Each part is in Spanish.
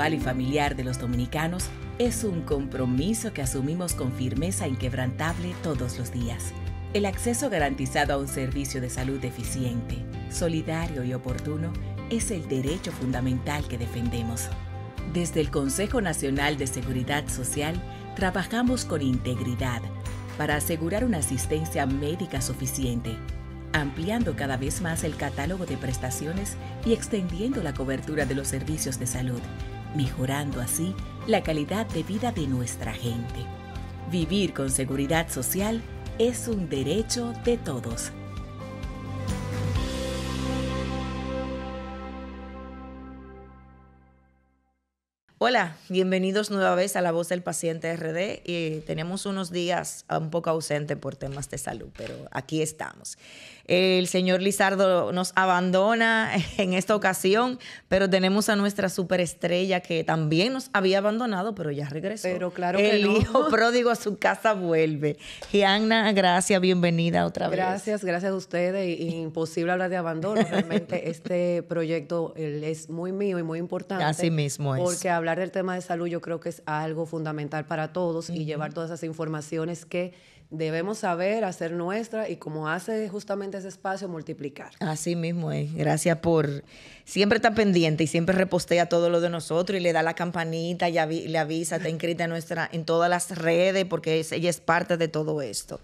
sexual y familiar de los dominicanos es un compromiso que asumimos con firmeza inquebrantable todos los días. El acceso garantizado a un servicio de salud eficiente, solidario y oportuno es el derecho fundamental que defendemos. Desde el Consejo Nacional de Seguridad Social, trabajamos con integridad para asegurar una asistencia médica suficiente, ampliando cada vez más el catálogo de prestaciones y extendiendo la cobertura de los servicios de salud, mejorando así la calidad de vida de nuestra gente. Vivir con seguridad social es un derecho de todos. Hola, bienvenidos nueva vez a La Voz del Paciente RD. Tenemos unos días un poco ausentes por temas de salud, pero aquí estamos. El señor Lizardo nos abandona en esta ocasión, pero tenemos a nuestra superestrella que también nos había abandonado, pero ya regresó. Pero claro que el no. hijo pródigo a su casa vuelve. Gianna, gracias, bienvenida otra vez. Gracias a ustedes. Imposible hablar de abandono. Realmente este proyecto es muy mío y muy importante. Así mismo es. Porque hablar del tema de salud yo creo que es algo fundamental para todos y llevar todas esas informaciones que debemos saber, hacer nuestra y como hace justamente ese espacio, multiplicar. Así mismo es. Gracias por siempre estar pendiente y siempre repostea todo lo de nosotros y le da la campanita y le avisa, está inscrita en todas las redes porque ella es parte de todo esto.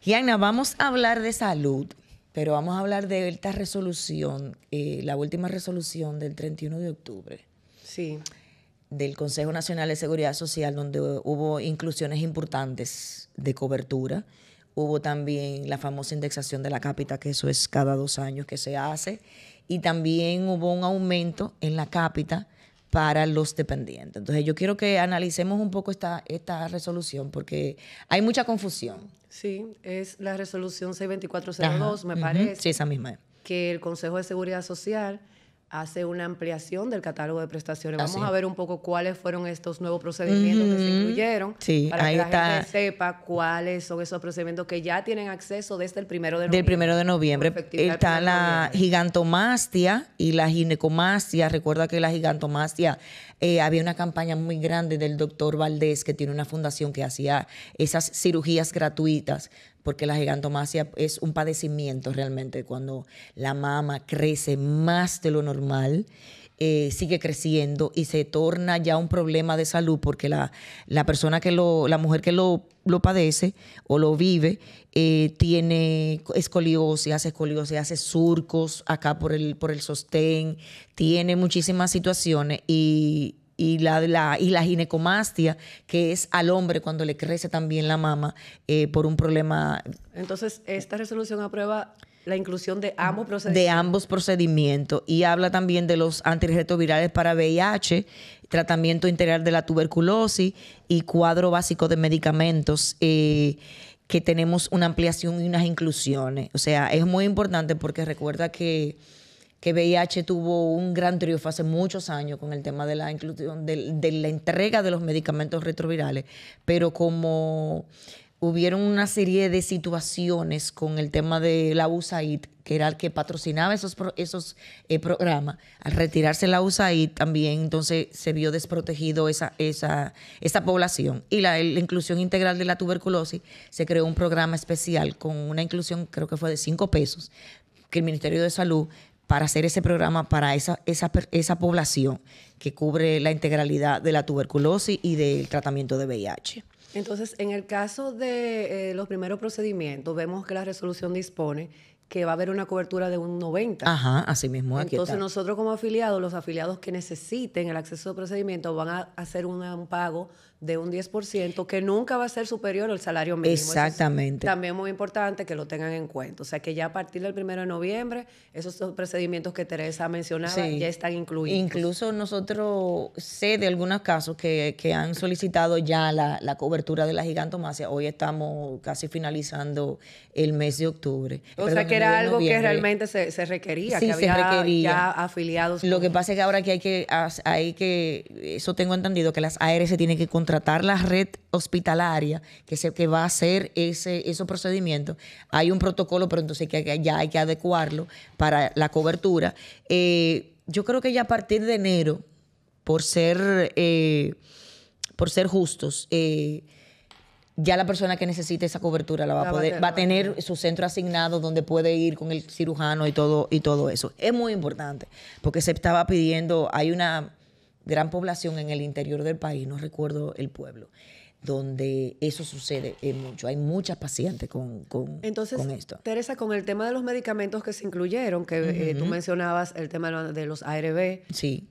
Gianna, vamos a hablar de salud, pero vamos a hablar de esta resolución, la última resolución del 31 de octubre. Sí. Del Consejo Nacional de Seguridad Social, donde hubo inclusiones importantes de cobertura. Hubo también la famosa indexación de la cápita, que eso es cada 2 años que se hace. Y también hubo un aumento en la cápita para los dependientes. Entonces, yo quiero que analicemos un poco esta resolución, porque hay mucha confusión. Sí, es la resolución 62402, me parece. Sí, esa misma es. Que el Consejo de Seguridad Social hace una ampliación del catálogo de prestaciones. Vamos a ver un poco cuáles fueron estos nuevos procedimientos que se incluyeron, para que la gente sepa cuáles son esos procedimientos que ya tienen acceso desde el 1 de noviembre. Del 1 de noviembre. Está la gigantomastia y la ginecomastia. Recuerda que la gigantomastia, había una campaña muy grande del doctor Valdés, que tiene una fundación que hacía esas cirugías gratuitas, porque la gigantomastia es un padecimiento realmente cuando la mama crece más de lo normal, sigue creciendo y se torna ya un problema de salud porque la persona la mujer que lo padece o lo vive tiene escoliosis, hace surcos acá por el sostén, tiene muchísimas situaciones y la ginecomastia, que es al hombre cuando le crece también la mama por un problema. Entonces, esta resolución aprueba la inclusión de ambos procedimientos. De ambos procedimientos. Y habla también de los antirretrovirales para VIH, tratamiento integral de la tuberculosis y cuadro básico de medicamentos, que tenemos una ampliación y unas inclusiones. O sea, es muy importante porque recuerda que VIH tuvo un gran triunfo hace muchos años con el tema de la inclusión, de la entrega de los medicamentos retrovirales, pero como hubieron una serie de situaciones con el tema de la USAID, que era el que patrocinaba esos programas, al retirarse la USAID también entonces se vio desprotegido esa población. Y la inclusión integral de la tuberculosis, se creó un programa especial con una inclusión, creo que fue de $5, que el Ministerio de Salud, para hacer ese programa para esa población que cubre la integralidad de la tuberculosis y del tratamiento de VIH. Entonces, en el caso de los primeros procedimientos, vemos que la resolución dispone que va a haber una cobertura de un 90%. Ajá, así mismo. Aquí Entonces, está. nosotros como afiliados, los afiliados que necesiten el acceso al procedimiento van a hacer un pago de un 10% que nunca va a ser superior al salario mínimo. Exactamente. Eso es también muy importante que lo tengan en cuenta. O sea, que ya a partir del 1 de noviembre, esos procedimientos que Teresa mencionaba ya están incluidos. Incluso nosotros sé de algunos casos que han solicitado ya la cobertura de la gigantomastia. Hoy estamos casi finalizando el mes de octubre. O sea, que era algo que realmente se requería, sí, que había se requería. Ya afiliados. Lo que pasa es que ahora que hay que, eso tengo entendido, que las ARS tienen que contratar la red hospitalaria que va a hacer esos procedimientos. Hay un protocolo, pero entonces ya hay que adecuarlo para la cobertura. Yo creo que ya a partir de enero por ser justos, ya la persona que necesite esa cobertura va a tener su centro asignado donde puede ir con el cirujano y todo eso. Es muy importante porque se estaba pidiendo, hay una gran población en el interior del país, no recuerdo el pueblo, donde eso sucede mucho. Hay muchas pacientes con esto. Teresa, con el tema de los medicamentos que se incluyeron, que tú mencionabas el tema de los ARV, sí.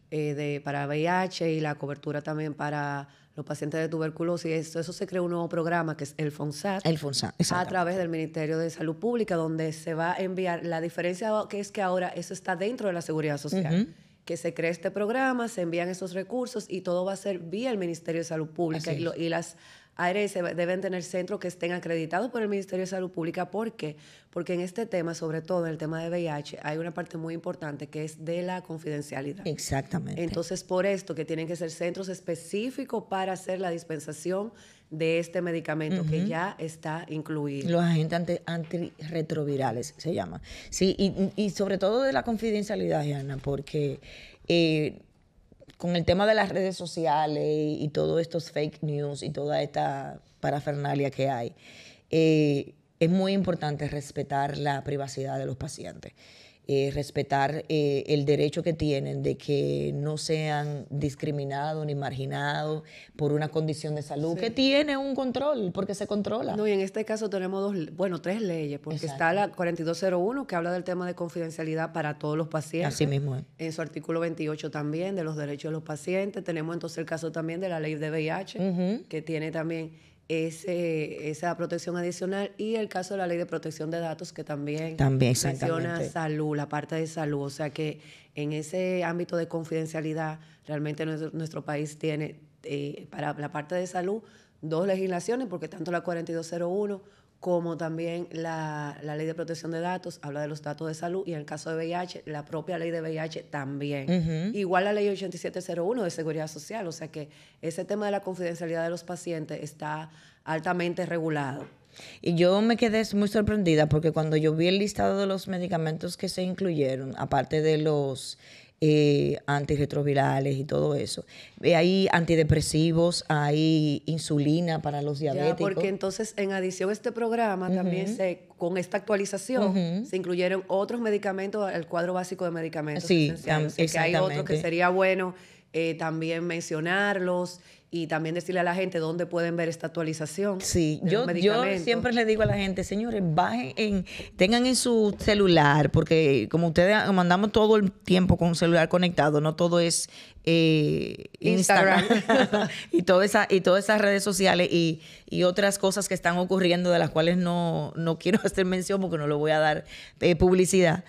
Para VIH y la cobertura también para los pacientes de tuberculosis, eso se creó un nuevo programa que es el FONSAT. El FONSAT, a través del Ministerio de Salud Pública, donde se va a enviar. La diferencia que es que ahora eso está dentro de la Seguridad Social. Que se cree este programa, se envían esos recursos y todo va a ser vía el Ministerio de Salud Pública. Y las ARS deben tener centros que estén acreditados por el Ministerio de Salud Pública. ¿Por qué? Porque en este tema, sobre todo en el tema de VIH, hay una parte muy importante que es de la confidencialidad. Exactamente. Entonces, por esto que tienen que ser centros específicos para hacer la dispensación de este medicamento que ya está incluido. Los agentes antirretrovirales se llama. Sí, y sobre todo de la confidencialidad, Ana, porque con el tema de las redes sociales y todos estos fake news y toda esta parafernalia que hay, es muy importante respetar la privacidad de los pacientes. Respetar el derecho que tienen de que no sean discriminados ni marginados por una condición de salud que tiene un control, porque se controla. No, y en este caso tenemos tres leyes, porque está la 4201, que habla del tema de confidencialidad para todos los pacientes. Así mismo es. En su artículo 28 también, de los derechos de los pacientes. Tenemos entonces el caso también de la ley de VIH, que tiene también esa protección adicional, y el caso de la ley de protección de datos, que también menciona salud, la parte de salud. O sea que en ese ámbito de confidencialidad realmente nuestro país tiene para la parte de salud 2 legislaciones, porque tanto la 4201 como también la ley de protección de datos habla de los datos de salud, y en el caso de VIH, la propia ley de VIH también. Igual la ley 8701 de Seguridad Social, o sea que ese tema de la confidencialidad de los pacientes está altamente regulado. Y yo me quedé muy sorprendida porque cuando yo vi el listado de los medicamentos que se incluyeron, aparte de los antirretrovirales y todo eso, hay antidepresivos, hay insulina para los diabéticos. Ya, porque entonces en adición a este programa también con esta actualización se incluyeron otros medicamentos al cuadro básico de medicamentos. Sí, exactamente. Que hay otros que sería bueno también mencionarlos y también decirle a la gente dónde pueden ver esta actualización. Sí, yo siempre le digo a la gente, señores, tengan en su celular, porque como ustedes andamos todo el tiempo con un celular conectado, no todo es Instagram y todas esas redes sociales y otras cosas que están ocurriendo de las cuales no quiero hacer mención porque no le voy a dar publicidad.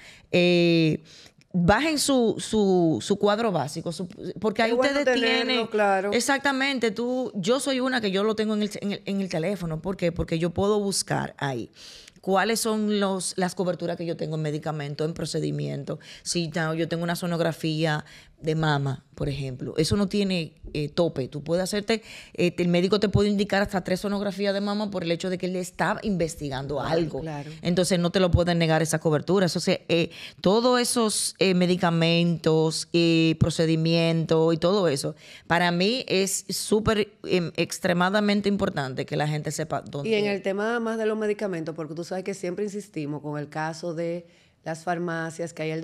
Bajen su cuadro básico, porque ahí ustedes tienen, claro. Exactamente, yo soy una que yo lo tengo en el teléfono. ¿Por qué? Porque yo puedo buscar ahí cuáles son las coberturas que yo tengo en medicamentos, en procedimientos. Si yo tengo una sonografía de mama, por ejemplo, eso no tiene tope. Tú puedes hacerte, el médico te puede indicar hasta 3 sonografías de mama por el hecho de que él está investigando algo. Claro. Entonces no te lo pueden negar esa cobertura. Entonces, todos esos medicamentos, procedimientos y todo eso, para mí es súper extremadamente importante que la gente sepa dónde. Y en el tema más de los medicamentos, porque tú sabes que siempre insistimos con el caso de las farmacias, que hay el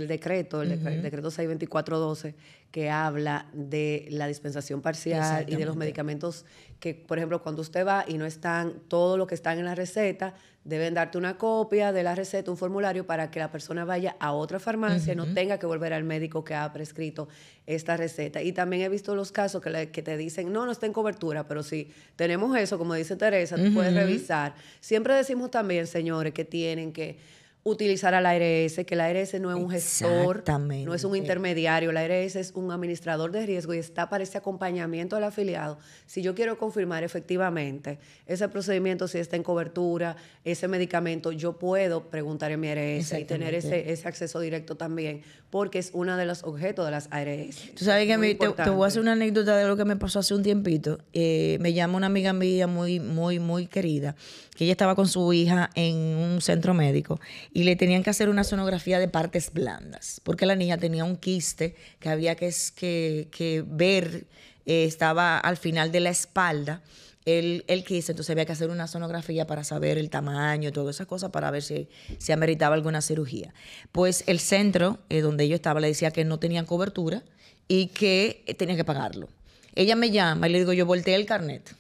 decreto, el decreto 62412, que habla de la dispensación parcial y de los medicamentos que, por ejemplo, cuando usted va y no están todo lo que están en la receta, deben darte una copia de la receta, un formulario, para que la persona vaya a otra farmacia y no tenga que volver al médico que ha prescrito esta receta. Y también he visto los casos que te dicen, no está en cobertura, pero si tenemos eso, como dice Teresa, tú puedes revisar. Siempre decimos también, señores, que tienen que utilizar al ARS, que el ARS no es un gestor, no es un intermediario, el ARS es un administrador de riesgo y está para ese acompañamiento al afiliado. Si yo quiero confirmar efectivamente ese procedimiento, si está en cobertura, ese medicamento, yo puedo preguntar en mi ARS y tener ese acceso directo también, porque es uno de los objetos de las ARS. Tú sabes que a mí, te voy a hacer una anécdota de lo que me pasó hace un tiempito. Me llama una amiga mía muy, muy, muy querida, que ella estaba con su hija en un centro médico y le tenían que hacer una sonografía de partes blandas, porque la niña tenía un quiste que había que ver, estaba al final de la espalda, el quiste, entonces había que hacer una sonografía para saber el tamaño y todas esas cosas para ver si ameritaba alguna cirugía. Pues el centro donde yo estaba le decía que no tenían cobertura y que tenía que pagarlo. Ella me llama y le digo, yo volteé el carnet.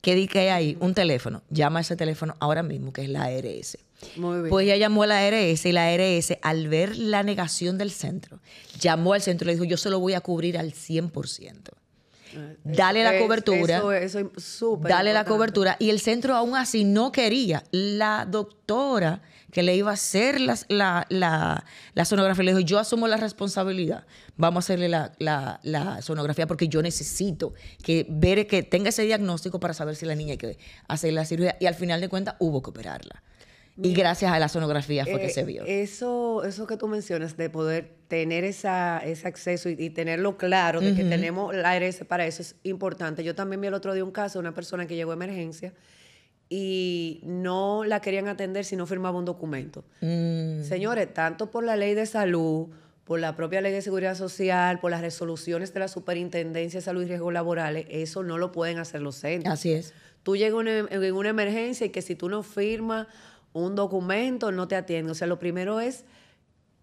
¿Qué di que hay ahí? Un teléfono. Llama a ese teléfono ahora mismo, que es la ARS. Muy bien. Pues ella llamó a la ARS y la ARS, al ver la negación del centro, llamó al centro y le dijo, yo se lo voy a cubrir al 100%. Dale la cobertura. Eso es súper dale importante. La cobertura. Y el centro aún así no quería. La doctora que le iba a hacer la sonografía le dijo, yo asumo la responsabilidad. Vamos a hacerle la sonografía porque yo necesito ver que tenga ese diagnóstico para saber si la niña hay que hacer la cirugía. Y al final de cuentas hubo que operarla. Y gracias a la sonografía fue que se vio. Eso que tú mencionas de poder tener ese acceso y tenerlo claro de que tenemos la ARS para eso es importante. Yo también vi el otro día un caso de una persona que llegó a emergencia y no la querían atender si no firmaba un documento. Señores, tanto por la ley de salud, por la propia ley de seguridad social, por las resoluciones de la Superintendencia de Salud y Riesgos Laborales, eso no lo pueden hacer los centros. Así es. Tú llegas en una emergencia y que si tú no firmas un documento no te atiende. O sea, lo primero es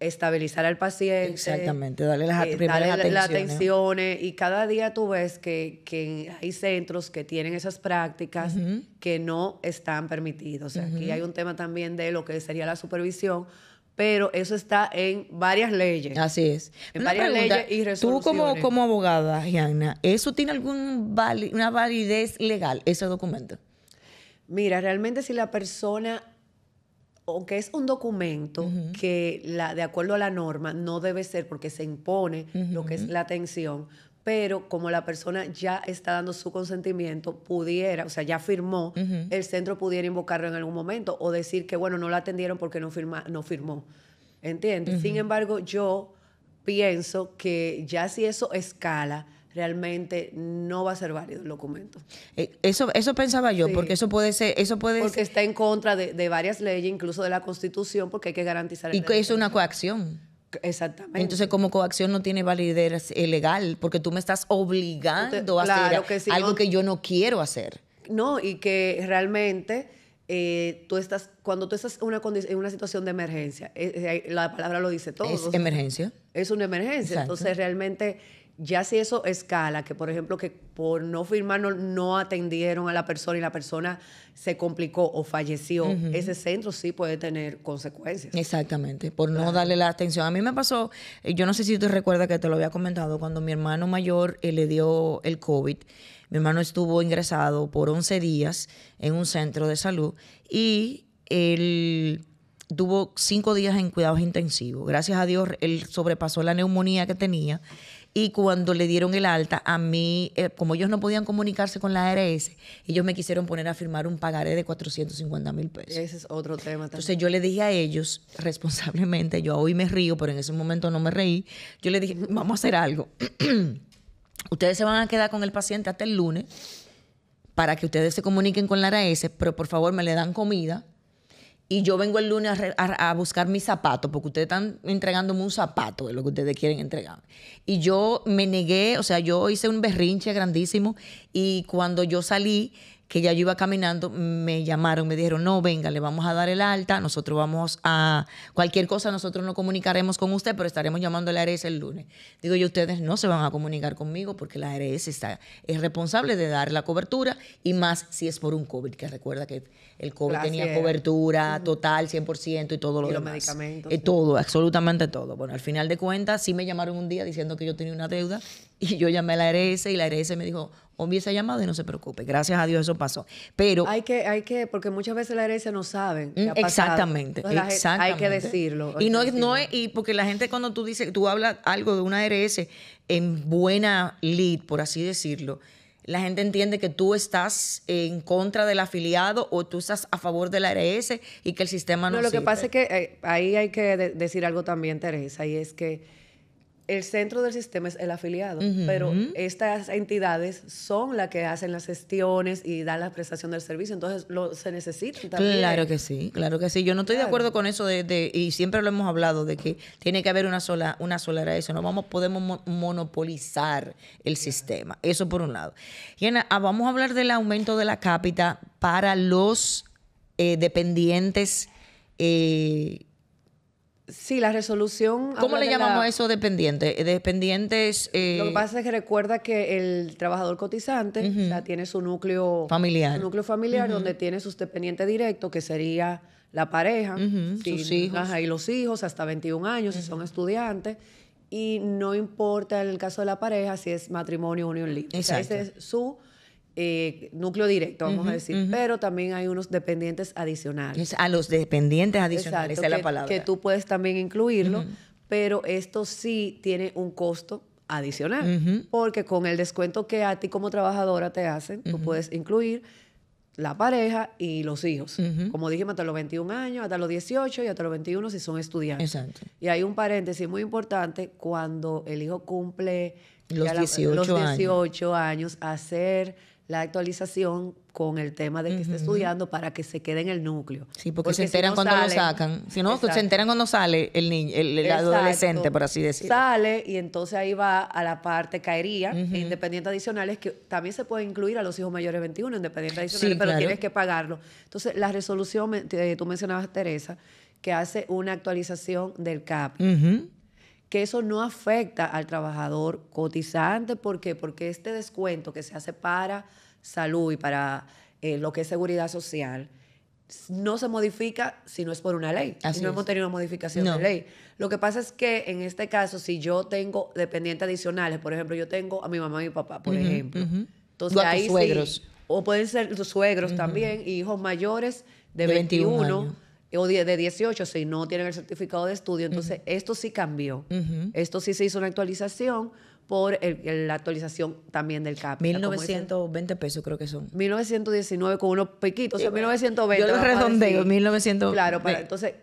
estabilizar al paciente. Exactamente, darle las atenciones. Y cada día tú ves que hay centros que tienen esas prácticas que no están permitidos. O sea, aquí hay un tema también de lo que sería la supervisión, pero eso está en varias leyes. Así es. En varias leyes y resoluciones. Tú como abogada, Gianna, ¿eso tiene una validez legal, ese documento? Mira, realmente si la persona, aunque es un documento que de acuerdo a la norma no debe ser porque se impone lo que es la atención, pero como la persona ya está dando su consentimiento, pudiera, o sea, ya firmó, el centro pudiera invocarlo en algún momento o decir que, bueno, no la atendieron porque no firmó. ¿Entiendes? Sin embargo, yo pienso que ya si eso escala, realmente no va a ser válido el documento. Eso pensaba yo, sí. Porque eso puede ser... Porque está en contra de varias leyes, incluso de la Constitución, porque hay que garantizar el derecho. Y que es una coacción. Exactamente. Entonces, como coacción no tiene validez legal, porque tú me estás obligando a hacer algo que yo no quiero hacer. No, y que realmente cuando tú estás en una situación de emergencia, la palabra lo dice todo. Es emergencia. Es una emergencia. Exacto. Entonces, realmente, ya si eso escala, que por ejemplo, que por no firmar no atendieron a la persona y la persona se complicó o falleció, ese centro sí puede tener consecuencias. Exactamente, por no darle la atención. A mí me pasó, yo no sé si tú recuerdas que te lo había comentado, cuando mi hermano mayor le dio el COVID. Mi hermano estuvo ingresado por 11 días en un centro de salud y él tuvo 5 días en cuidados intensivos. Gracias a Dios, él sobrepasó la neumonía que tenía. Y cuando le dieron el alta, a mí, como ellos no podían comunicarse con la ARS, ellos me quisieron poner a firmar un pagaré de 450,000 pesos. Ese es otro tema también. Entonces yo le dije a ellos, responsablemente, yo hoy me río, pero en ese momento no me reí, yo le dije, vamos a hacer algo. Ustedes se van a quedar con el paciente hasta el lunes para que ustedes se comuniquen con la ARS, pero por favor me le dan comida. Y yo vengo el lunes a buscar mis zapatos, porque ustedes están entregándome un zapato de lo que ustedes quieren entregar. Y yo me negué, o sea, yo hice un berrinche grandísimo y cuando yo salí, que ya yo iba caminando, me llamaron, me dijeron, no, venga, le vamos a dar el alta, nosotros vamos a... Cualquier cosa nosotros nos comunicaremos con usted, pero estaremos llamando a la ARS el lunes. Digo yo, ustedes no se van a comunicar conmigo porque la ARS es responsable de dar la cobertura y más si es por un COVID, que recuerda que el COVID tenía cobertura total, 100% y todo lo demás. Y los medicamentos. Todo, absolutamente todo. Bueno, al final de cuentas, sí me llamaron un día diciendo que yo tenía una deuda y yo llamé a la ARS y la ARS me dijo, obvio esa llamada y no se preocupe. Gracias a Dios eso pasó. Pero hay que, porque muchas veces la ARS no saben. Exactamente, exactamente. Hay que decirlo. Y y porque la gente cuando tú hablas algo de una ARS en buena lid, por así decirlo, la gente entiende que tú estás en contra del afiliado o tú estás a favor de la ARS y que el sistema no sirve. Lo que pasa es que ahí hay que decir algo también, Teresa, y es que el centro del sistema es el afiliado, pero estas entidades son las que hacen las gestiones y dan la prestación del servicio, entonces se necesitan también. Claro que sí, claro que sí. Yo no estoy de acuerdo con eso y siempre lo hemos hablado, de que tiene que haber una sola era eso. No podemos monopolizar el sistema. Eso por un lado. Y vamos a hablar del aumento de la cápita para los dependientes. Sí, la resolución... ¿Cómo le llamamos a eso dependientes? Dependientes... Lo que pasa es que recuerda que el trabajador cotizante o sea, tiene su núcleo familiar. Su núcleo familiar donde tiene sus dependientes directos, que sería la pareja, sus hijos. Y los hijos hasta 21 años si son estudiantes. Y no importa en el caso de la pareja si es matrimonio o unión libre. Exacto. O sea, ese es su... núcleo directo, vamos a decir, pero también hay unos dependientes adicionales. A los dependientes adicionales, esa es la palabra. Que tú puedes también incluirlo, pero esto sí tiene un costo adicional, porque con el descuento que a ti como trabajadora te hacen, tú puedes incluir la pareja y los hijos. Como dijimos, hasta los 21 años, hasta los 18 y hasta los 21 si son estudiantes. Exacto. Y hay un paréntesis muy importante, cuando el hijo cumple los 18 años, hacer la actualización con el tema de que esté estudiando para que se quede en el núcleo. Sí, porque se enteran si cuando lo sacan. Si no, se enteran cuando sale el niño, el adolescente, por así decirlo. Sale y entonces ahí va a la parte caería, independientes adicionales, que también se puede incluir a los hijos mayores de 21, independientes adicionales, pero tienes que pagarlo. Entonces, la resolución, tú mencionabas, Teresa, que hace una actualización del CAP. Que eso no afecta al trabajador cotizante. ¿Por qué? Porque este descuento que se hace para salud y para lo que es seguridad social no se modifica si no es por una ley. Así no hemos tenido una modificación de ley. Lo que pasa es que en este caso, si yo tengo dependientes adicionales, por ejemplo, yo tengo a mi mamá y mi papá, por ejemplo. Entonces, a tus suegros. Sí, o pueden ser tus suegros también, y hijos mayores de 21 años. O de 18, si no tienen el certificado de estudio. Entonces, esto sí cambió. Esto sí se hizo una actualización por la actualización también del CAP. 1.920 pesos creo que son. 1919 con unos piquitos, o sea, 1920. Yo lo redondeo, 1920. Claro, entonces,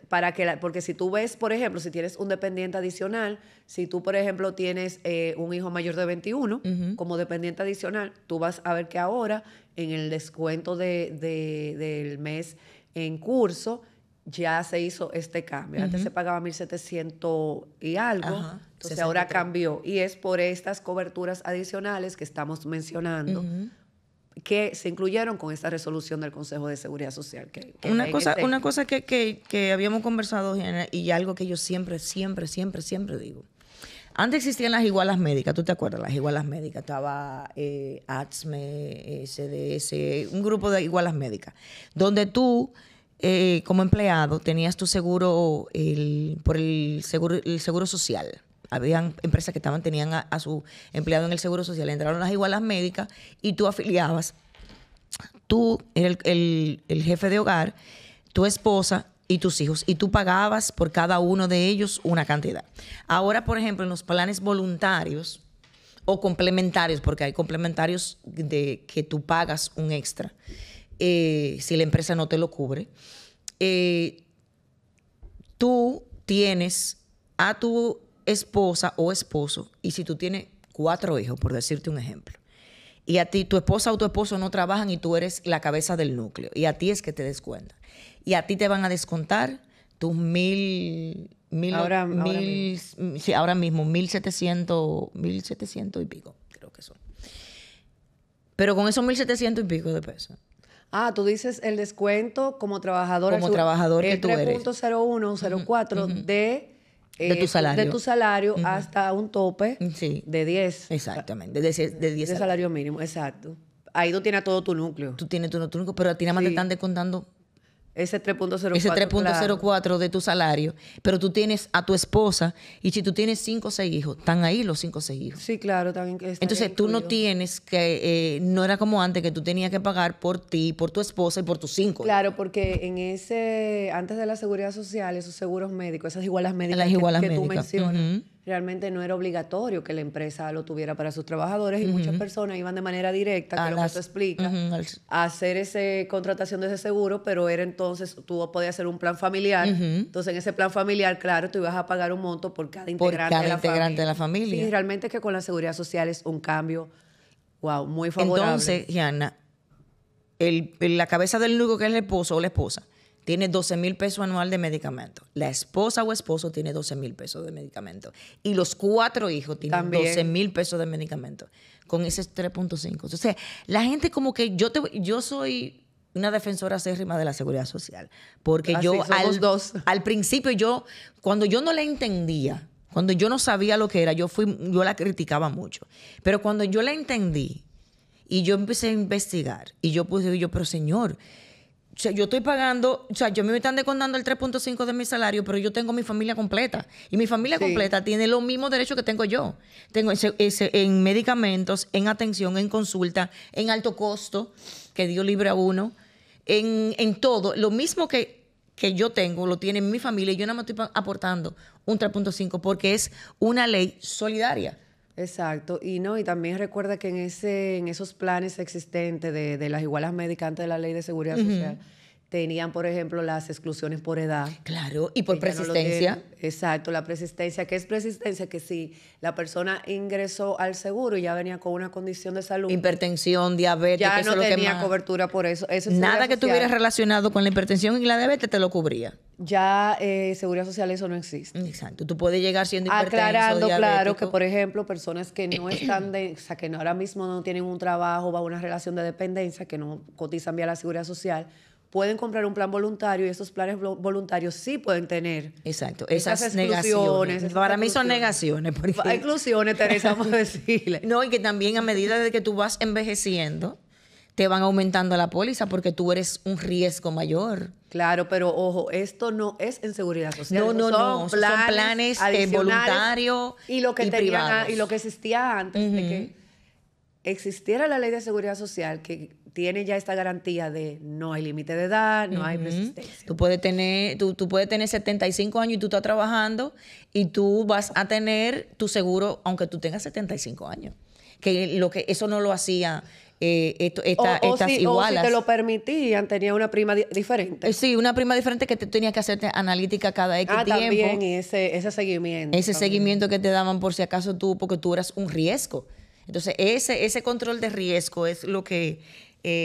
porque si tú ves, por ejemplo, si tienes un dependiente adicional, si tú, por ejemplo, tienes un hijo mayor de 21 como dependiente adicional, tú vas a ver que ahora, en el descuento del mes en curso, ya se hizo este cambio. Antes se pagaba 1.700 y algo. Entonces 63. Ahora cambió. Y es por estas coberturas adicionales que estamos mencionando que se incluyeron con esta resolución del Consejo de Seguridad Social. Una cosa que habíamos conversado, y algo que yo siempre digo. Antes existían las igualas médicas, ¿tú te acuerdas? Las igualas médicas. Estaba ATSME, SDS, un grupo de igualas médicas, donde tú... como empleado tenías tu seguro por el seguro social. Habían empresas que tenían a su empleado en el seguro social. Entraron las igualas médicas y tú afiliabas. Tú eres el jefe de hogar, tu esposa y tus hijos. Y tú pagabas por cada uno de ellos una cantidad. Ahora, por ejemplo, en los planes voluntarios o complementarios, porque hay complementarios de que tú pagas un extra. Si la empresa no te lo cubre, tú tienes a tu esposa o esposo, y si tú tienes 4 hijos, por decirte un ejemplo, y a ti tu esposa o tu esposo no trabajan y tú eres la cabeza del núcleo, y a ti es que te descuentan, y a ti te van a descontar tus ahora mismo 1.700 y pico, creo que son. Pero con esos 1.700 y pico de pesos. Tú dices el descuento como trabajador. Como trabajador que tú eres. 3.01, 04 de tu salario. De tu salario hasta un tope de 10. Exactamente, de 10 de salario mínimo, exacto. Ahí tú tienes todo tu núcleo. Tú tienes todo tu núcleo, pero a ti nada más te están descontando ese 3.04. Ese 3.04 de tu salario, pero tú tienes a tu esposa, y si tú tienes 5 o 6 hijos, están ahí los 5 o 6 hijos. Sí, claro, también. Entonces tú no tienes que, no era como antes que tú tenías que pagar por ti, por tu esposa y por tus 5. Claro, porque antes de la seguridad social, esos seguros médicos, esas igualas médicas que tú mencionas, realmente no era obligatorio que la empresa lo tuviera para sus trabajadores y muchas personas iban de manera directa, que lo que tú explicas, a hacer esa contratación de ese seguro, pero era entonces, tú podías hacer un plan familiar. Entonces, en ese plan familiar, claro, tú ibas a pagar un monto por cada integrante, de la familia. Sí, realmente que con la seguridad social es un cambio, wow, muy favorable. Entonces, Gianna, la cabeza del nudo, que es el esposo o la esposa, tiene 12 mil pesos anual de medicamentos. La esposa o esposo tiene 12 mil pesos de medicamentos. Y los 4 hijos tienen 12 mil pesos de medicamentos. Con ese 3.5. O sea, la gente como que yo soy una defensora acérrima de la seguridad social. Porque al principio cuando yo no la entendía, cuando yo no sabía lo que era, yo la criticaba mucho. Pero cuando yo la entendí y yo empecé a investigar y pero señor, o sea, yo estoy pagando, o sea, yo me están descontando el 3.5 de mi salario, pero yo tengo mi familia completa. Y mi familia completa tiene los mismos derechos que tengo yo. Tengo en medicamentos, en atención, en consulta, en alto costo, que Dios libre a uno, en todo. Lo mismo que yo tengo, lo tiene mi familia y yo nada más estoy aportando un 3.5 porque es una ley solidaria. Exacto, y también recuerda que en esos planes existentes de las igualas médicas antes de la ley de seguridad social, tenían, por ejemplo, las exclusiones por edad. Claro, y por persistencia. Exacto, la persistencia. ¿Qué es persistencia? Que si la persona ingresó al seguro y ya venía con una condición de salud. Hipertensión, diabetes. Ya no tenía cobertura por eso. Nada que tuviera relacionado con la hipertensión y la diabetes te lo cubría. Ya seguridad social eso no existe. Exacto, tú puedes llegar siendo hipertenso, aclarando, diabético. Claro, que por ejemplo, personas que no están o sea, que ahora mismo no tienen un trabajo, bajo una relación de dependencia, que no cotizan vía la seguridad social, pueden comprar un plan voluntario y esos planes voluntarios sí pueden tener. Exacto, esas negaciones. Para mí son negaciones. Porque... Inclusiones, Teresa, vamos a decirle. No, y que también a medida de que tú vas envejeciendo, te van aumentando la póliza porque tú eres un riesgo mayor. Claro, pero ojo, esto no es en seguridad social. No. Son planes voluntarios y privados. Y lo que existía antes de que existiera la ley de seguridad social, que tiene ya esta garantía de no hay límite de edad, no hay persistencia. Tú puedes tener 75 años y tú estás trabajando y tú vas a tener tu seguro aunque tú tengas 75 años. Que eso no lo hacía estas igualas. O si te lo permitían, tenía una prima diferente. Sí, una prima diferente que te tenía que hacerte analítica cada X tiempo. También, y ese seguimiento. Ese seguimiento que te daban por si acaso porque tú eras un riesgo. Entonces, ese control de riesgo es lo que...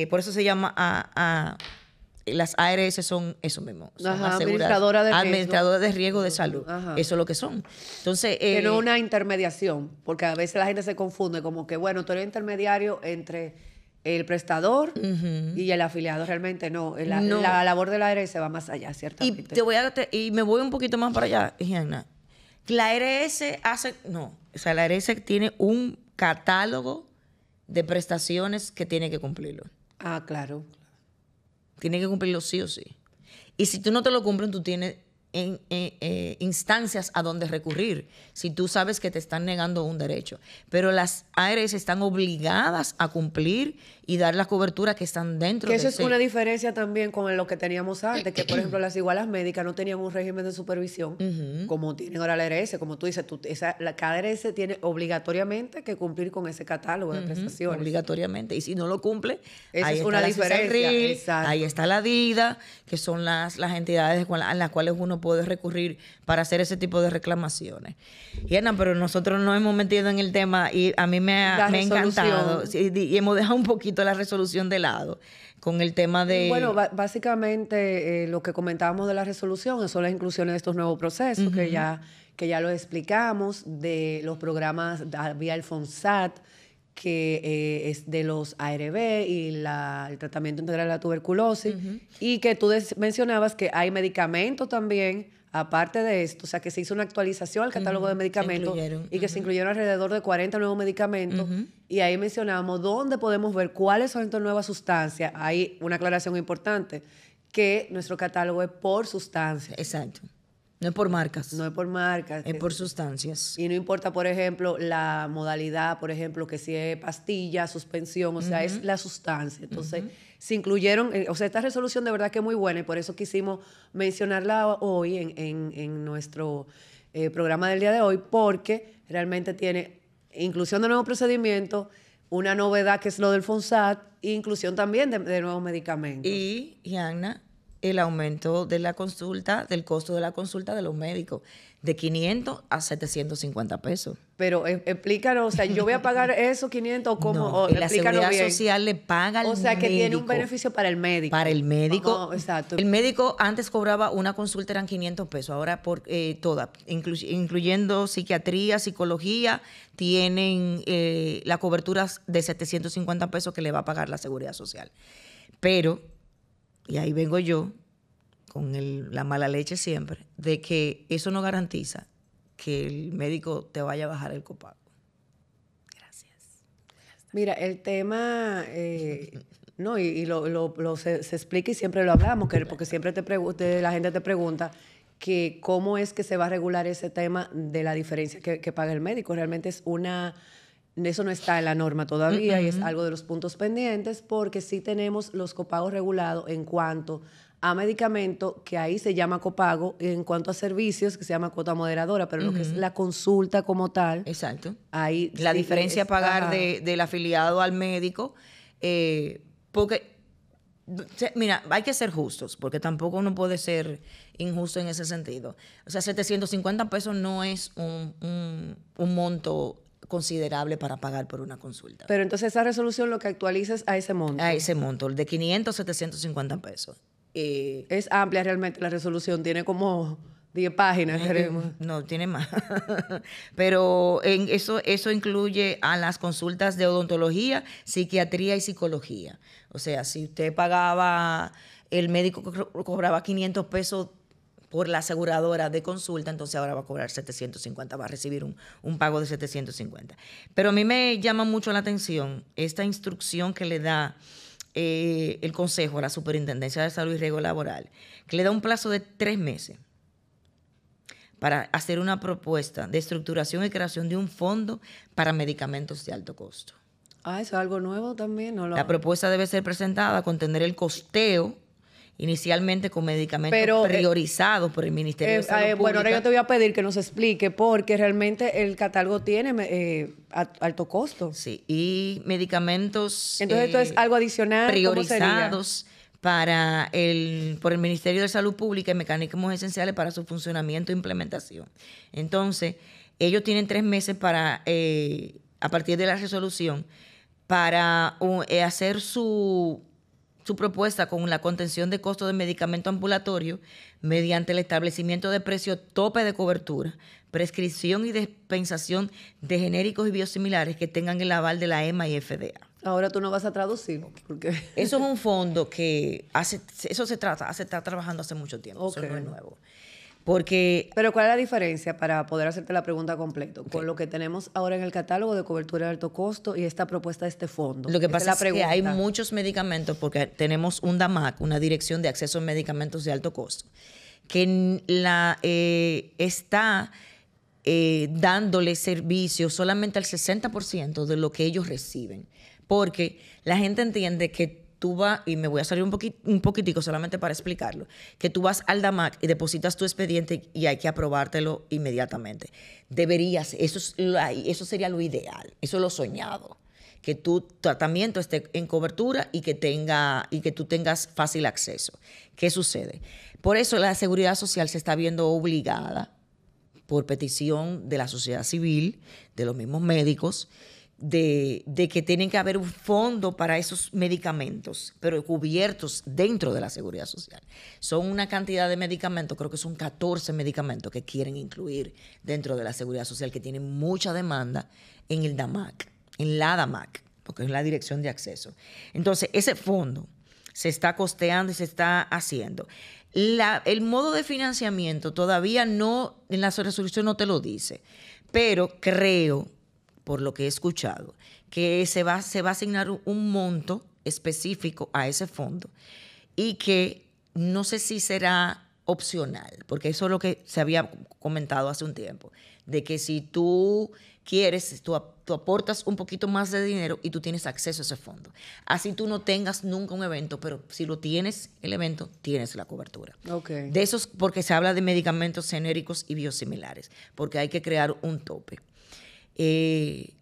por eso se llama las ARS son eso mismo. Son administradoras de riesgo de salud. Eso es lo que son. Entonces, que no una intermediación, porque a veces la gente se confunde como que, bueno, tú eres intermediario entre el prestador y el afiliado. Realmente no. La labor de la ARS va más allá, ciertamente. Y me voy un poquito más para allá, Gianna. La ARS la ARS tiene un catálogo de prestaciones que tiene que cumplirlo. Claro. Tiene que cumplirlo sí o sí. Y si tú no te lo cumples, tú tienes instancias a donde recurrir si tú sabes que te están negando un derecho. Pero las ARS están obligadas a cumplir y dar la cobertura que están dentro de eso. Es una diferencia también con lo que teníamos antes, que por ejemplo las igualas médicas no tenían un régimen de supervisión como tienen ahora la ARS. Como tú dices, cada ARS tiene obligatoriamente que cumplir con ese catálogo de prestaciones. Obligatoriamente. Y si no lo cumple, esa es una diferencia. Ahí está la DIDA, que son las entidades a las cuales uno puede recurrir para hacer ese tipo de reclamaciones. Y Ana, pero nosotros nos hemos metido en el tema y a mí me ha encantado. Y hemos dejado un poquito la resolución de lado con el tema de... Bueno, básicamente lo que comentábamos de la resolución son las inclusiones de estos nuevos procesos que ya lo explicamos, de los programas vía el FONSAT, que es de los ARB y el tratamiento integral de la tuberculosis, y que tú mencionabas que hay medicamentos también, aparte de esto, o sea, que se hizo una actualización al catálogo de medicamentos y que se incluyeron alrededor de 40 nuevos medicamentos, y ahí mencionamos dónde podemos ver cuáles son estas nuevas sustancias. Hay una aclaración importante, que nuestro catálogo es por sustancias. Exacto. No es por marcas. No es por marcas. Es por sustancias. Y no importa, por ejemplo, la modalidad, por ejemplo, que si es pastilla, suspensión, o sea, es la sustancia. Entonces, se incluyeron, o sea, esta resolución de verdad que es muy buena y por eso quisimos mencionarla hoy en nuestro programa del día de hoy, porque realmente tiene inclusión de nuevos procedimientos, una novedad que es lo del FONSAT, e inclusión también de nuevos medicamentos. Y Ana, el aumento de la consulta, del costo de la consulta de los médicos, de 500 a 750 pesos. Pero explícanos, o sea, yo voy a pagar esos 500 o cómo, no, la Seguridad Social le paga al médico. O sea, que tiene un beneficio para el médico. Para el médico. Exacto. El médico antes cobraba una consulta, eran 500 pesos. Ahora, toda, incluyendo psiquiatría, psicología, tienen la cobertura de 750 pesos que le va a pagar la Seguridad Social. Pero, y ahí vengo yo, con la mala leche siempre, de que eso no garantiza que el médico te vaya a bajar el copago. Gracias. Mira, el tema, no, se explica y siempre lo hablamos, porque siempre la gente te pregunta que cómo es que se va a regular ese tema de la diferencia que paga el médico. Realmente eso no está en la norma todavía y es algo de los puntos pendientes, porque sí tenemos los copagos regulados en cuanto a medicamento, que ahí se llama copago, en cuanto a servicios, que se llama cuota moderadora, pero lo que es la consulta como tal. Exacto. Ahí la sí diferencia a pagar del afiliado al médico, porque, mira, hay que ser justos, porque tampoco uno puede ser injusto en ese sentido. O sea, 750 pesos no es un monto considerable para pagar por una consulta. Pero entonces esa resolución lo que actualiza es a ese monto. A ese monto, de 500 a 750 pesos. Es amplia realmente la resolución, tiene como 10 páginas, queremos. No, tiene más. Pero eso incluye a las consultas de odontología, psiquiatría y psicología. O sea, si usted pagaba, el médico cobraba 500 pesos por la aseguradora de consulta, entonces ahora va a cobrar 750, va a recibir un pago de 750. Pero a mí me llama mucho la atención esta instrucción que le da el Consejo a la Superintendencia de Salud y Riesgo Laboral, que le da un plazo de 3 meses para hacer una propuesta de estructuración y creación de un fondo para medicamentos de alto costo. Ah, eso es algo nuevo también. La propuesta debe ser presentada con tener el costeo inicialmente con medicamentos priorizados por el Ministerio de Salud Pública. Bueno, ahora yo te voy a pedir que nos explique, porque realmente el catálogo tiene alto costo. Sí, y medicamentos entonces esto es algo adicional, priorizados por el Ministerio de Salud Pública y mecanismos esenciales para su funcionamiento e implementación. Entonces, ellos tienen 3 meses para, a partir de la resolución, para hacer su propuesta con la contención de costos de medicamento ambulatorio mediante el establecimiento de precio tope de cobertura, prescripción y dispensación de genéricos y biosimilares que tengan el aval de la EMA y FDA. Ahora tú no vas a traducir. Porque eso es un fondo que se está trabajando hace mucho tiempo, okay. Eso no es nuevo. Pero ¿cuál es la diferencia, para poder hacerte la pregunta completa, con lo que tenemos ahora en el catálogo de cobertura de alto costo y esta propuesta de este fondo? Lo que pasa es que hay muchos medicamentos, porque tenemos un DAMAC, una Dirección de Acceso a Medicamentos de Alto Costo, que está dándole servicio solamente al 60% de lo que ellos reciben, porque la gente entiende que tú vas, y me voy a salir un poquitico solamente para explicarlo, que tú vas al DAMAC y depositas tu expediente y hay que aprobártelo inmediatamente. Eso sería lo ideal, eso es lo soñado, que tu tratamiento esté en cobertura y que tú tengas fácil acceso. ¿Qué sucede? Por eso la Seguridad Social se está viendo obligada, por petición de la sociedad civil, de los mismos médicos, de que tienen que haber un fondo para esos medicamentos, pero cubiertos dentro de la Seguridad Social. Son una cantidad de medicamentos, creo que son 14 medicamentos que quieren incluir dentro de la Seguridad Social, que tienen mucha demanda en el DAMAC, en la DAMAC, porque es la Dirección de Acceso. Entonces, ese fondo se está costeando y se está haciendo. El modo de financiamiento todavía no, en la resolución no te lo dice, pero creo, por lo que he escuchado, que se va a asignar un monto específico a ese fondo y que no sé si será opcional, porque eso es lo que se había comentado hace un tiempo, de que si tú quieres, tú aportas un poquito más de dinero y tú tienes acceso a ese fondo. Así tú no tengas nunca un evento, pero si lo tienes, el evento, tienes la cobertura. Okay. De esos, porque se habla de medicamentos genéricos y biosimilares, porque hay que crear un tope. El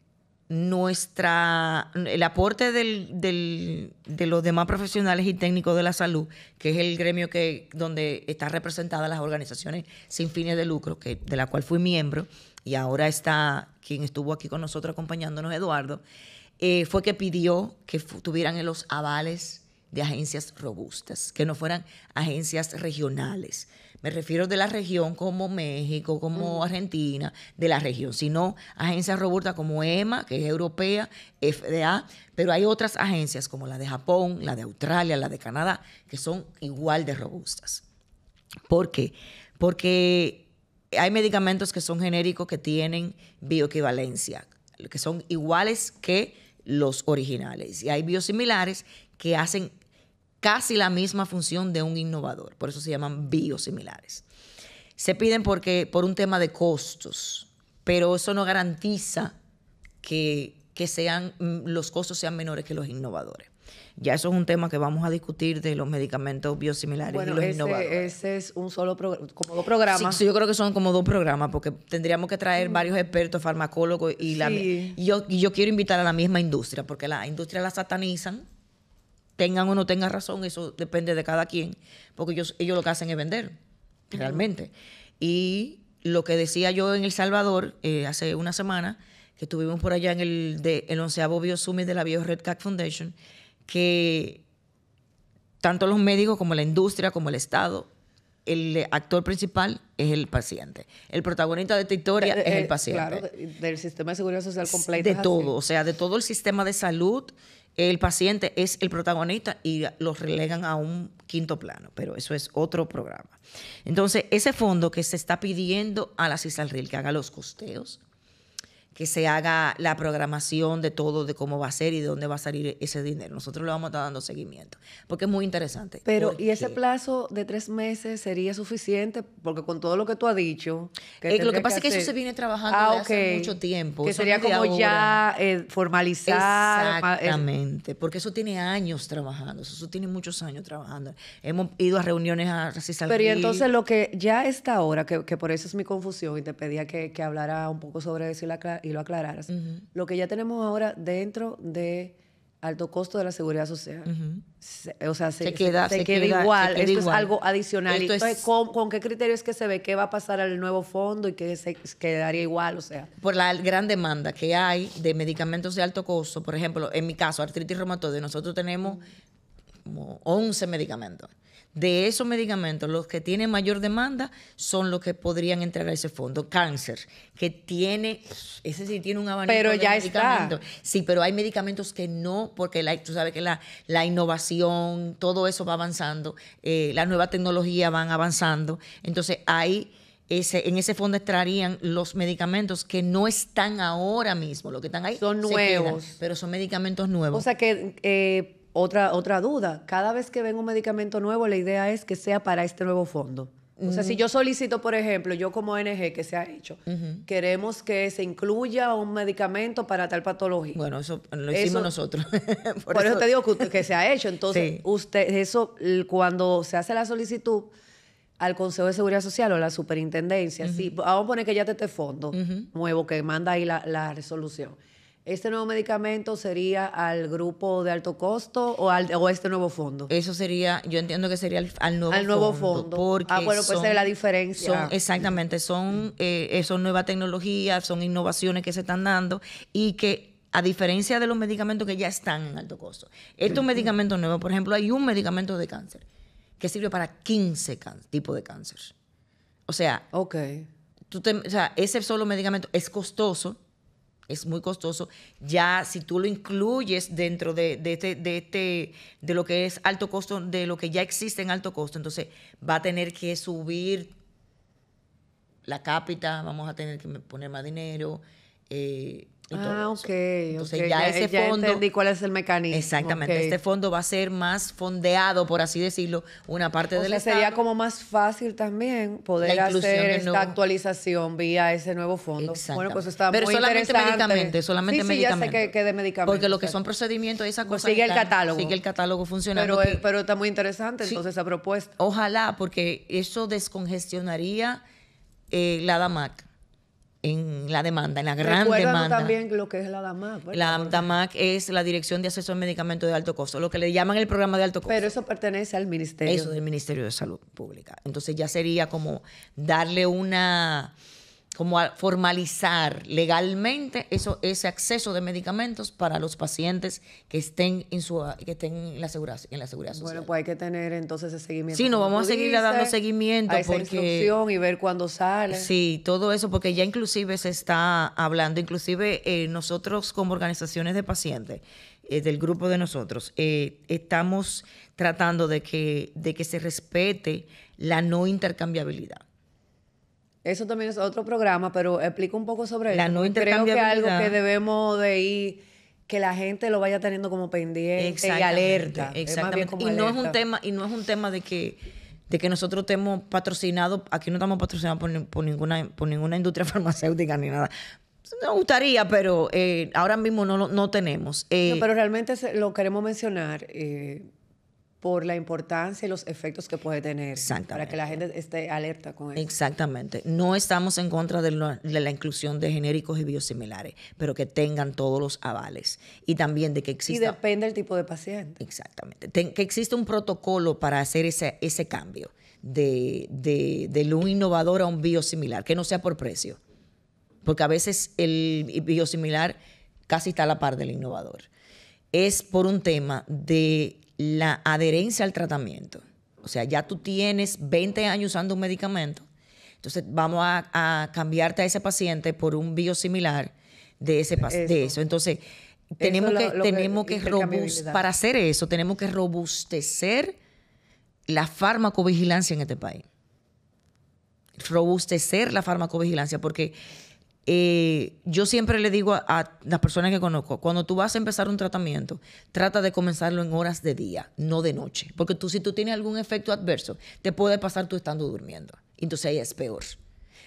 aporte de los demás profesionales y técnicos de la salud, que es el gremio donde están representadas las organizaciones sin fines de lucro, de la cual fui miembro, y ahora está quien estuvo aquí con nosotros acompañándonos, Eduardo, fue que pidió que tuvieran los avales de agencias robustas, que no fueran agencias regionales. Me refiero de la región como México, como Argentina, de la región, sino agencias robustas como EMA, que es europea, FDA, pero hay otras agencias como la de Japón, la de Australia, la de Canadá, que son igual de robustas. ¿Por qué? Porque hay medicamentos que son genéricos que tienen bioequivalencia, que son iguales que los originales, y hay biosimilares que hacen casi la misma función de un innovador, por eso se llaman biosimilares. Se piden por un tema de costos, pero eso no garantiza que los costos sean menores que los innovadores. Ya eso es un tema que vamos a discutir de los medicamentos biosimilares y los innovadores. Ese es un solo como 2 programas. Sí, yo creo que son como 2 programas, porque tendríamos que traer varios expertos, farmacólogos, y yo quiero invitar a la misma industria, porque la industria la satanizan, tengan o no tengan razón, eso depende de cada quien, porque ellos lo que hacen es vender, realmente. Y lo que decía yo en El Salvador hace una semana, que estuvimos por allá en el 11º BioSummit de la BioRed Cat Foundation, que tanto los médicos como la industria, como el Estado, el actor principal es el paciente. El protagonista de esta historia es el paciente. Claro, del sistema de seguridad social completo. De todo, o sea, de todo el sistema de salud, el paciente es el protagonista y los relegan a un 5º plano, pero eso es otro programa. Entonces, ese fondo que se está pidiendo a la CISALRIL que haga los costeos, que se haga la programación de todo, de cómo va a ser y de dónde va a salir ese dinero. Nosotros le vamos a estar dando seguimiento, porque es muy interesante. Pero, ¿y ese plazo de 3 meses sería suficiente? Porque con todo lo que tú has dicho... lo que pasa es que eso se viene trabajando desde hace mucho tiempo. Que eso sería como ya formalizar. Exactamente, porque eso tiene años trabajando, eso tiene muchos años trabajando. Hemos ido a reuniones a CISALRIL. Pero y entonces lo que ya está ahora, que por eso es mi confusión, y te pedía que hablara un poco sobre eso y lo aclararas. Lo que ya tenemos ahora dentro de alto costo de la seguridad social, se queda igual. Esto es algo adicional. Entonces, ¿con qué criterios que se ve qué va a pasar al nuevo fondo y que se quedaría igual? O sea, por la gran demanda que hay de medicamentos de alto costo. Por ejemplo, en mi caso, artritis reumatoide, nosotros tenemos como 11 medicamentos. De esos medicamentos, los que tienen mayor demanda son los que podrían entrar a ese fondo. Cáncer, que ese sí tiene un abanico de medicamentos. Sí, pero hay medicamentos que no, porque tú sabes que la innovación, todo eso va avanzando, la nueva tecnología van avanzando. Entonces, en ese fondo entrarían los medicamentos que no están ahora mismo, los que están ahí son nuevos. Pero son medicamentos nuevos. O sea que... Otra duda, cada vez que venga un medicamento nuevo, la idea es que sea para este nuevo fondo. O sea, si yo solicito, por ejemplo, yo como ONG que se ha hecho, queremos que se incluya un medicamento para tal patología. Bueno, eso lo hicimos nosotros. por eso te digo que se ha hecho. Entonces, cuando se hace la solicitud al Consejo de Seguridad Social o a la Superintendencia, vamos a poner que ya este fondo nuevo que manda ahí la resolución. ¿Este nuevo medicamento sería al grupo de alto costo o este nuevo fondo? Eso sería, yo entiendo que sería al nuevo fondo. Porque bueno, pues esa es la diferencia. Exactamente, son nuevas tecnologías, son innovaciones que se están dando y que, a diferencia de los medicamentos que ya están en alto costo, estos medicamentos nuevos, por ejemplo, hay un medicamento de cáncer que sirve para 15 tipos de cáncer. O sea, ese solo medicamento es costoso. Es muy costoso. Ya si tú lo incluyes dentro de lo que es alto costo, de lo que ya existe en alto costo, entonces va a tener que subir la cápita, vamos a tener que poner más dinero, Ok. Entonces ya ese fondo... entendí cuál es el mecanismo. Exactamente. Este fondo va a ser más fondeado, por así decirlo, una parte del Estado. Sería como más fácil también poder hacer esta actualización vía ese nuevo fondo. Bueno, pues está muy interesante. Solamente medicamentos. Ya sé que de medicamentos. Porque lo que son procedimientos y esas cosas... Sigue el catálogo. Sigue el catálogo funcionando. Pero está muy interesante entonces esa propuesta. Ojalá, porque eso descongestionaría la DAMAC en la demanda, en la gran demanda. También lo que es la DAMAC. La DAMAC es la Dirección de Acceso a Medicamentos de Alto Costo, lo que le llaman el programa de alto costo. Pero eso pertenece al ministerio. Eso del Ministerio de Salud Pública. Entonces ya sería como darle como a formalizar legalmente ese acceso de medicamentos para los pacientes que estén en la seguridad social. Bueno, pues hay que tener entonces ese seguimiento. Sí, nos vamos a seguir dando seguimiento. A esa instrucción y ver cuándo sale. Sí, todo eso, porque ya inclusive se está hablando, inclusive nosotros como organizaciones de pacientes, del grupo de nosotros, estamos tratando de que se respete la no intercambiabilidad. Eso también es otro programa, pero explica un poco sobre la eso. No intercambiabilidad. Creo que es algo que debemos de ir, que la gente lo vaya teniendo como pendiente y alerta. Exactamente. Y no es un tema de que nosotros estemos patrocinados, aquí no estamos patrocinados por ninguna industria farmacéutica ni nada. Nos gustaría, pero ahora mismo no tenemos. No, pero realmente lo queremos mencionar por la importancia y los efectos que puede tener, para que la gente esté alerta con eso. Exactamente. No estamos en contra de la inclusión de genéricos y biosimilares, pero que tengan todos los avales. Y también de que exista... Y depende del tipo de paciente. Exactamente. Que exista un protocolo para hacer ese cambio de un innovador a un biosimilar, que no sea por precio. Porque a veces el biosimilar casi está a la par del innovador. Es por un tema de la adherencia al tratamiento. O sea, ya tú tienes 20 años usando un medicamento, entonces vamos a cambiarte a ese paciente por un biosimilar de eso. Entonces, para hacer eso, tenemos que robustecer la farmacovigilancia en este país. Robustecer la farmacovigilancia, porque yo siempre le digo a las personas que conozco, cuando tú vas a empezar un tratamiento, trata de comenzarlo en horas de día, no de noche. Porque si tú tienes algún efecto adverso, te puede pasar tú estando durmiendo. Entonces ahí es peor.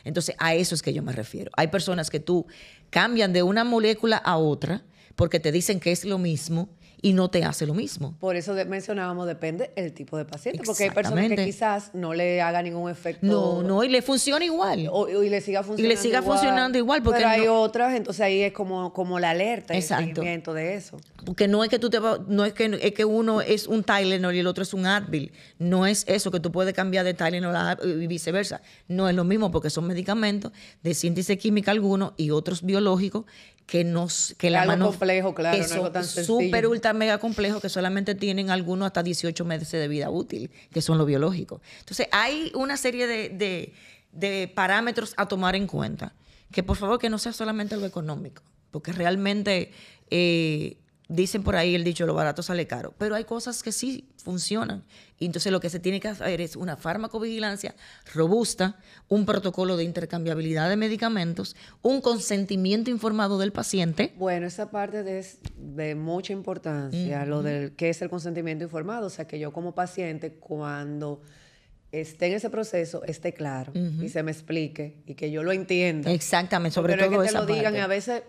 Entonces a eso es que yo me refiero. Hay personas que tú cambian de una molécula a otra porque te dicen que es lo mismo y no te hace lo mismo. Por eso mencionábamos, depende el tipo de paciente, porque hay personas que quizás no le haga ningún efecto. No, y le funciona igual. Y le siga funcionando igual. Porque pero hay otras, entonces ahí es como la alerta y el seguimiento de eso. Porque no es que es que uno es un Tylenol y el otro es un Advil. No es eso, que tú puedes cambiar de Tylenol a Advil y viceversa. No es lo mismo, porque son medicamentos de síntesis química algunos y otros biológicos que algo complejo, claro, que son algo tan sencillo. Súper ultra mega complejos, que solamente tienen algunos hasta 18 meses de vida útil, que son los biológicos. Entonces hay una serie de parámetros a tomar en cuenta, que por favor que no sea solamente algo económico, porque realmente dicen por ahí el dicho, lo barato sale caro, pero hay cosas que sí funcionan. Y entonces lo que se tiene que hacer es una farmacovigilancia robusta, un protocolo de intercambiabilidad de medicamentos, un consentimiento informado del paciente. Bueno, esa parte es de mucha importancia, lo del qué es el consentimiento informado. O sea, que yo como paciente, cuando esté en ese proceso, esté claro y se me explique y que yo lo entienda. Exactamente, sobre todo esa parte. Porque no es que te lo digan y a veces...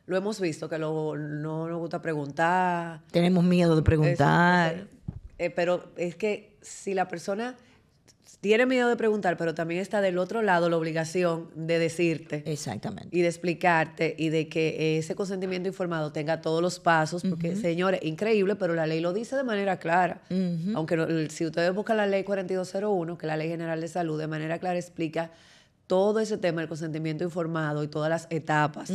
Lo hemos visto, que no nos gusta preguntar. Tenemos miedo de preguntar. Pero es que si la persona tiene miedo de preguntar, pero también está del otro lado la obligación de decirte. Exactamente. Y de explicarte y de que ese consentimiento informado tenga todos los pasos. Porque, señores, increíble, pero la ley lo dice de manera clara. Aunque si ustedes buscan la ley 4201, que es la Ley General de Salud, de manera clara explica todo ese tema del consentimiento informado y todas las etapas.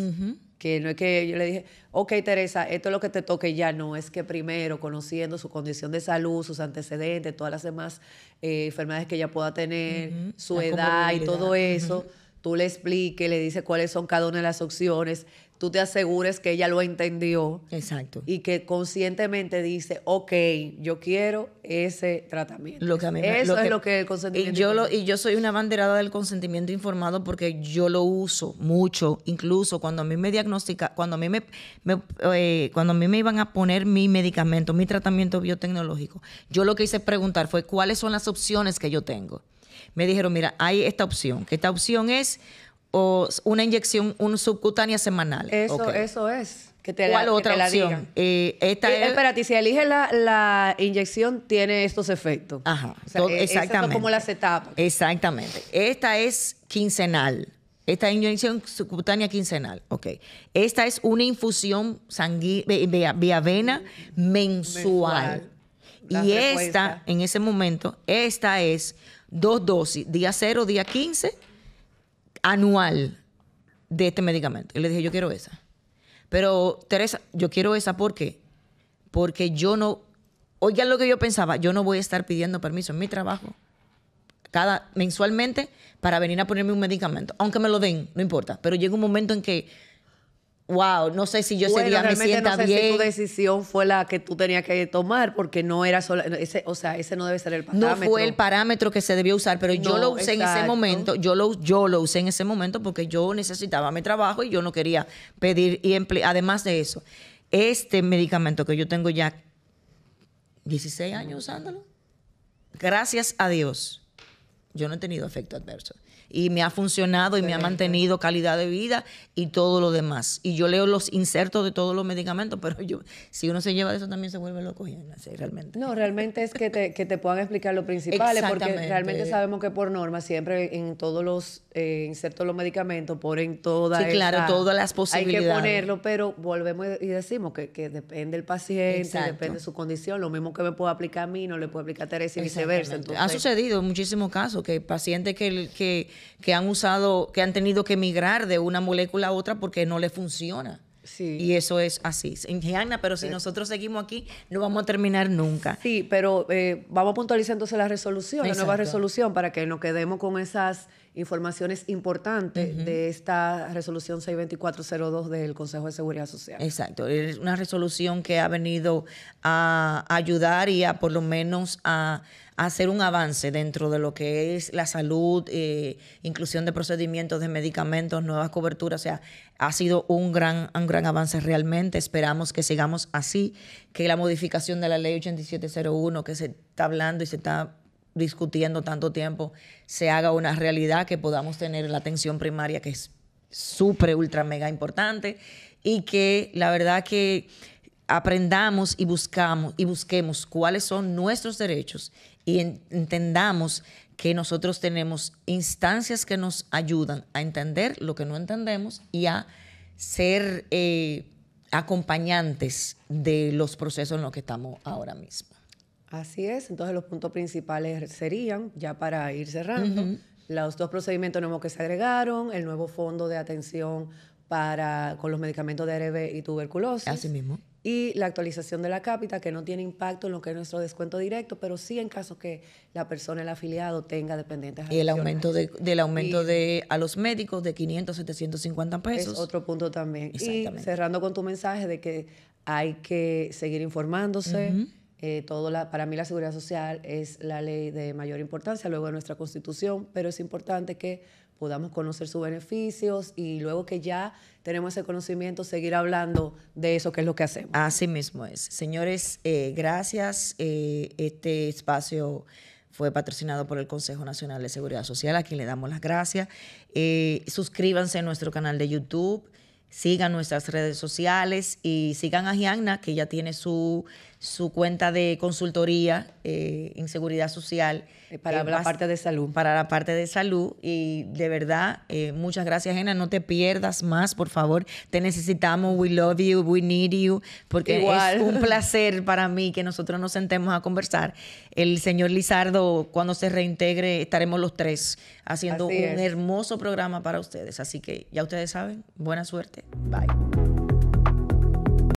Que no es que yo le dije, ok, Teresa, esto es lo que te toque, ya no. Es que primero, conociendo su condición de salud, sus antecedentes, todas las demás enfermedades que ella pueda tener, su edad y todo eso, tú le expliques, le dices cuáles son cada una de las opciones, tú te asegures que ella lo entendió. Exacto. Y que conscientemente dice, ok, yo quiero ese tratamiento. Eso es lo que el consentimiento y yo soy una abanderada del consentimiento informado porque yo lo uso mucho. Incluso cuando a mí me diagnostica, cuando a mí me iban a poner mi medicamento, mi tratamiento biotecnológico, yo lo que hice preguntar fue cuáles son las opciones que yo tengo. Me dijeron, mira, hay esta opción, que esta opción es una inyección, subcutánea semanal. Eso es. ¿Cuál otra opción? Espérate, si eliges la inyección, tiene estos efectos. Ajá, o sea, exactamente. Son como las etapas. Exactamente. Esta es quincenal. Esta inyección subcutánea quincenal. Ok. Esta es una infusión vía vena mensual. Y esta, en ese momento, esta es 2 dosis, día 0, día 15, anual de este medicamento. Y le dije, yo quiero esa. Pero, Teresa, yo quiero esa, ¿por qué? Porque yo no... Oigan lo que yo pensaba, yo no voy a estar pidiendo permiso en mi trabajo mensualmente para venir a ponerme un medicamento. Aunque me lo den, no importa. Pero llega un momento en que, wow, no sé si yo ese día me sienta bien. No sé si tu decisión fue la que tú tenías que tomar, porque no era solo... ese no debe ser el parámetro. No fue el parámetro que se debió usar, pero yo lo usé en ese momento. Yo lo usé en ese momento porque yo necesitaba mi trabajo y yo no quería pedir y además de eso, este medicamento que yo tengo ya 16 años usándolo, gracias a Dios, yo no he tenido efecto adverso. Y me ha funcionado y me ha mantenido calidad de vida y todo lo demás. Y yo leo los insertos de todos los medicamentos, pero si uno se lleva de eso también se vuelve loco. Sí, realmente. No, realmente es que te puedan explicar lo principal, porque realmente sabemos que por norma siempre en todos los insertos de los medicamentos ponen todas las posibilidades. Hay que ponerlo, pero volvemos y decimos que depende del paciente, depende de su condición. Lo mismo que me puede aplicar a mí, no le puede aplicar a Teresa y viceversa. Entonces, ha sucedido en muchísimos casos que pacientes que han tenido que migrar de una molécula a otra porque no le funciona. Sí. Y eso es así. Gianna, pero si nosotros seguimos aquí, no vamos a terminar nunca. Sí, pero vamos a puntualizar entonces la resolución, la nueva resolución, para que nos quedemos con esas informaciones importantes de esta resolución 62402 del Consejo de Seguridad Social. Exacto. Es una resolución que ha venido a ayudar y a por lo menos a hacer un avance dentro de lo que es la salud, inclusión de procedimientos, de medicamentos, nuevas coberturas. O sea, ha sido un gran avance realmente. Esperamos que sigamos así, que la modificación de la ley 8701 que se está hablando y se está discutiendo tanto tiempo se haga una realidad, que podamos tener la atención primaria, que es súper, ultra, mega importante, y que la verdad que aprendamos y busquemos cuáles son nuestros derechos y entendamos que nosotros tenemos instancias que nos ayudan a entender lo que no entendemos y a ser acompañantes de los procesos en los que estamos ahora mismo. Así es. Entonces los puntos principales serían, ya para ir cerrando, los 2 procedimientos nuevos que se agregaron, el nuevo fondo de atención con los medicamentos de ARV y tuberculosis. Así mismo. Y la actualización de la cápita, que no tiene impacto en lo que es nuestro descuento directo, pero sí en caso que la persona, el afiliado, tenga dependientes. Y el aumento a los médicos de 500 a 750 pesos. Es otro punto también. Y cerrando con tu mensaje de que hay que seguir informándose. Para mí la seguridad social es la ley de mayor importancia luego de nuestra Constitución, pero es importante que podamos conocer sus beneficios y luego que ya tenemos ese conocimiento, seguir hablando de eso, que es lo que hacemos. Así mismo es. Señores, gracias. Este espacio fue patrocinado por el Consejo Nacional de Seguridad Social, a quien le damos las gracias. Suscríbanse a nuestro canal de YouTube, sigan nuestras redes sociales y sigan a Gianna, que ya tiene su cuenta de consultoría en seguridad social. Para la parte de salud. Para la parte de salud. Y de verdad, muchas gracias, Gianna. No te pierdas más, por favor. Te necesitamos. We love you. We need you. Porque es un placer para mí que nosotros nos sentemos a conversar. El señor Lizardo, cuando se reintegre, estaremos los 3 haciendo un hermoso programa para ustedes. Así que ya ustedes saben. Buena suerte. Bye.